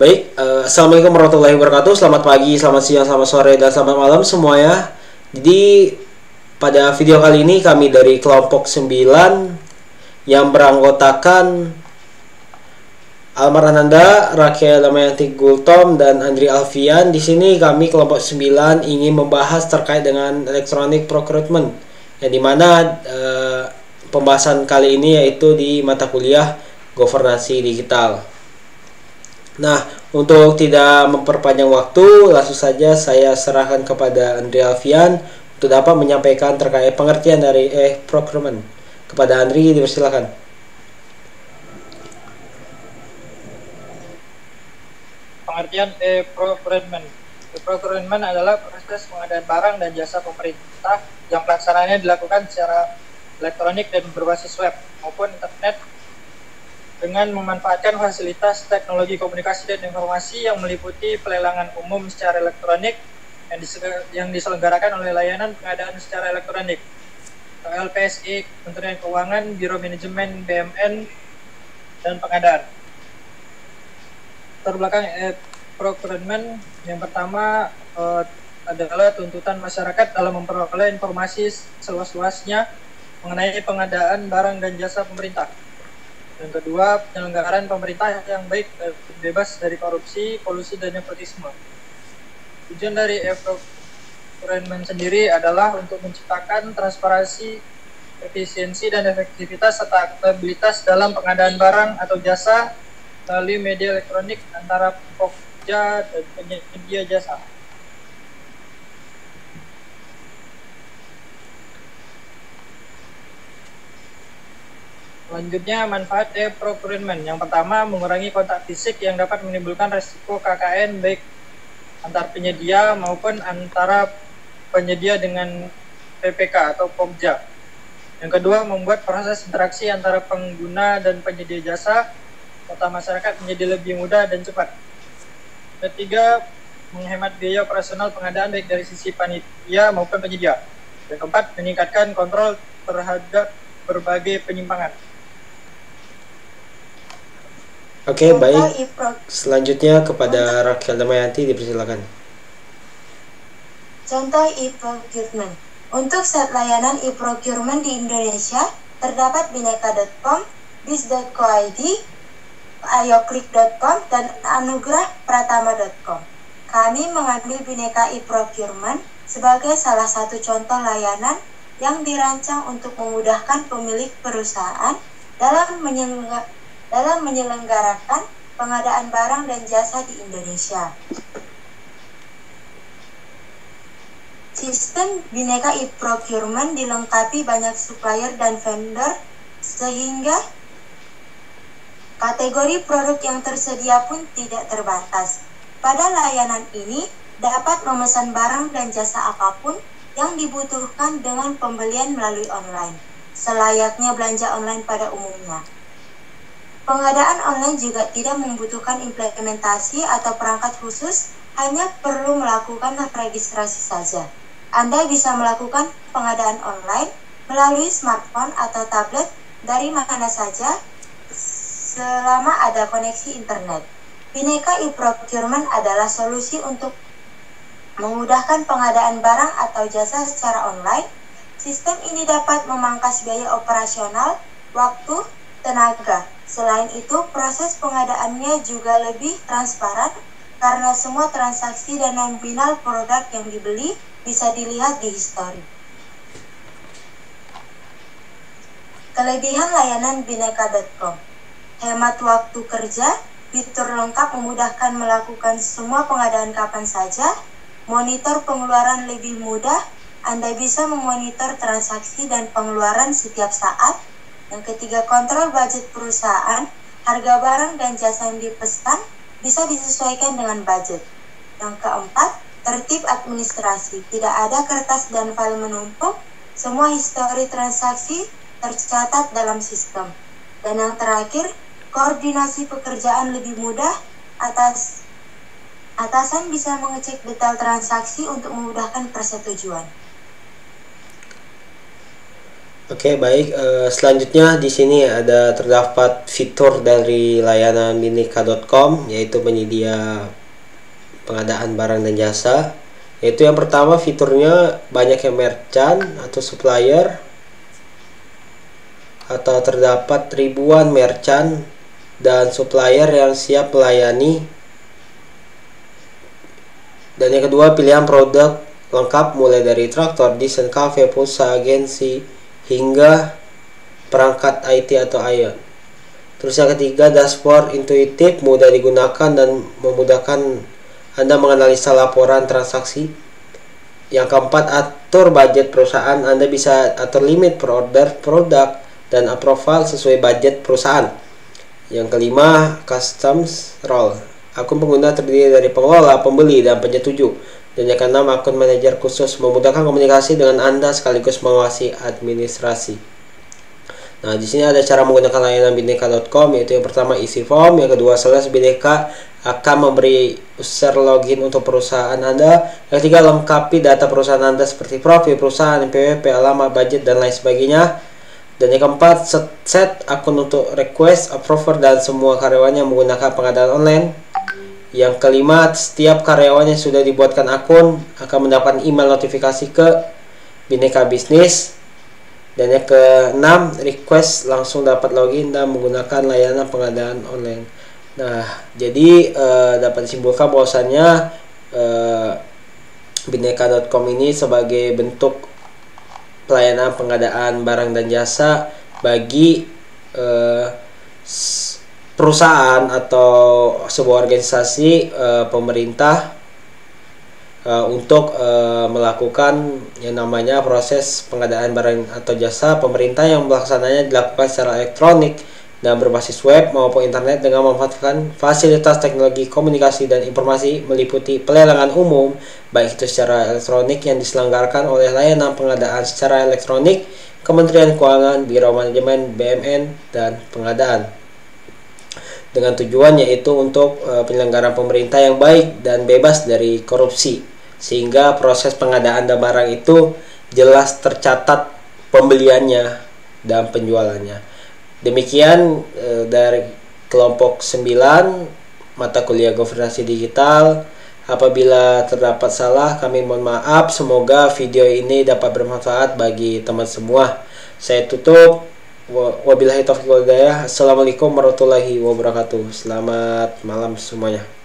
Baik, Assalamualaikum warahmatullahi wabarakatuh. Selamat pagi, selamat siang, selamat sore, dan selamat malam semuanya. Jadi, pada video kali ini kami dari kelompok 9 yang beranggotakan Almar Ananda, Rakel Damayanti Gultom, dan Andri Alfian. Di sini kami kelompok 9 ingin membahas terkait dengan electronic procurement, yang dimana pembahasan kali ini yaitu di mata kuliah governansi digital. Nah, untuk tidak memperpanjang waktu, langsung saja saya serahkan kepada Andri Alfian untuk dapat menyampaikan terkait pengertian dari procurement. Kepada Andri, dipersilakan. Pengertian procurement. Procurement adalah proses pengadaan barang dan jasa pemerintah yang pelaksanaannya dilakukan secara elektronik dan berbasis web maupun internet dengan memanfaatkan fasilitas teknologi komunikasi dan informasi yang meliputi pelelangan umum secara elektronik yang diselenggarakan oleh layanan pengadaan secara elektronik LPSI, Kementerian Keuangan, Biro Manajemen BUMN, dan pengadaan. Terbelakang procurement yang pertama adalah tuntutan masyarakat dalam memperoleh informasi seluas-luasnya mengenai pengadaan barang dan jasa pemerintah. Yang kedua, penyelenggaraan pemerintah yang baik dan bebas dari korupsi, kolusi, dan nepotisme. Tujuan dari procurement sendiri adalah untuk menciptakan transparansi, efisiensi, dan efektivitas serta akuntabilitas dalam pengadaan barang atau jasa melalui media elektronik antara pekerja dan penyedia jasa. Selanjutnya, manfaat procurement. Yang pertama, mengurangi kontak fisik yang dapat menimbulkan resiko KKN baik antar penyedia maupun antara penyedia dengan PPK atau Pokja. Yang kedua, membuat proses interaksi antara pengguna dan penyedia jasa serta masyarakat menjadi lebih mudah dan cepat. Ketiga, menghemat biaya operasional pengadaan baik dari sisi panitia maupun penyedia. Yang keempat, meningkatkan kontrol terhadap berbagai penyimpangan. Oke, baik. Selanjutnya kepada Rakel Damayanti, dipersilakan. Contoh e-procurement. Untuk set layanan e-procurement di Indonesia, terdapat bineka.com, bis.co.id, ayoklik.com, dan anugrahpratama.com. Kami mengambil Bineka e-procurement sebagai salah satu contoh layanan yang dirancang untuk memudahkan pemilik perusahaan dalam menyelenggarakan pengadaan barang dan jasa di Indonesia. Sistem Bineka e-procurement dilengkapi banyak supplier dan vendor sehingga kategori produk yang tersedia pun tidak terbatas. Pada layanan ini dapat memesan barang dan jasa apapun yang dibutuhkan dengan pembelian melalui online, selayaknya belanja online pada umumnya. Pengadaan online juga tidak membutuhkan implementasi atau perangkat khusus, hanya perlu melakukan registrasi saja. Anda bisa melakukan pengadaan online melalui smartphone atau tablet dari mana saja selama ada koneksi internet. Bineka e-procurement adalah solusi untuk memudahkan pengadaan barang atau jasa secara online. Sistem ini dapat memangkas biaya operasional, waktu, tenaga. Selain itu, proses pengadaannya juga lebih transparan karena semua transaksi dan nominal produk yang dibeli bisa dilihat di histori. Kelebihan layanan bineka.com: hemat waktu kerja, fitur lengkap memudahkan melakukan semua pengadaan kapan saja, monitor pengeluaran lebih mudah, Anda bisa memonitor transaksi dan pengeluaran setiap saat. Yang ketiga, kontrol budget perusahaan, harga barang dan jasa yang dipesan bisa disesuaikan dengan budget. Yang keempat, tertib administrasi, tidak ada kertas dan file menumpuk, semua histori transaksi tercatat dalam sistem. Dan yang terakhir, koordinasi pekerjaan lebih mudah, atasan bisa mengecek detail transaksi untuk memudahkan persetujuan. Oke, baik. Selanjutnya di sini ada terdapat fitur dari layanan bineka.com, yaitu penyedia pengadaan barang dan jasa. Yaitu yang pertama, fiturnya banyak yang merchant atau supplier, atau terdapat ribuan merchant dan supplier yang siap melayani. Dan yang kedua, pilihan produk lengkap mulai dari traktor, desain cafe, pulsa, agensi, hingga perangkat IT atau IoT. Terus yang ketiga, dashboard intuitif, mudah digunakan dan memudahkan Anda menganalisa laporan transaksi. Yang keempat, atur budget perusahaan. Anda bisa atur limit per order, produk, dan approval sesuai budget perusahaan. Yang kelima, customs role. Akun pengguna terdiri dari pengelola, pembeli, dan penyetuju. Dan yang keenam, akun manajer khusus memudahkan komunikasi dengan Anda sekaligus mengawasi administrasi. Nah, di sini ada cara menggunakan layanan bineka.com, yaitu yang pertama isi form, yang kedua /bineka akan memberi user login untuk perusahaan Anda, yang ketiga lengkapi data perusahaan Anda seperti profil perusahaan, NPWP, alamat, budget, dan lain sebagainya. Dan yang keempat, set akun untuk request, approver, dan semua karyawannya menggunakan pengadaan online. Yang kelima, setiap karyawan yang sudah dibuatkan akun akan mendapatkan email notifikasi ke Bineka Bisnis. Dan yang keenam, request langsung dapat login dan menggunakan layanan pengadaan online. Nah, jadi dapat disimpulkan bahwasannya bineka.com ini sebagai bentuk pelayanan pengadaan barang dan jasa bagi perusahaan atau sebuah organisasi pemerintah untuk melakukan yang namanya proses pengadaan barang atau jasa pemerintah yang melaksananya dilakukan secara elektronik dan berbasis web maupun internet dengan memanfaatkan fasilitas teknologi komunikasi dan informasi meliputi pelelangan umum baik itu secara elektronik yang diselenggarakan oleh layanan pengadaan secara elektronik, Kementerian Keuangan, Biro Manajemen, BUMN, dan pengadaan. Dengan tujuan yaitu untuk penyelenggaraan pemerintah yang baik dan bebas dari korupsi, sehingga proses pengadaan dan barang itu jelas tercatat pembeliannya dan penjualannya. Demikian dari kelompok 9 mata kuliah governance digital. Apabila terdapat salah, kami mohon maaf. Semoga video ini dapat bermanfaat bagi teman semua. Saya tutup. Wabillahi taufiq wal hidayah. Assalamualaikum warahmatullahi wabarakatuh. Selamat malam semuanya.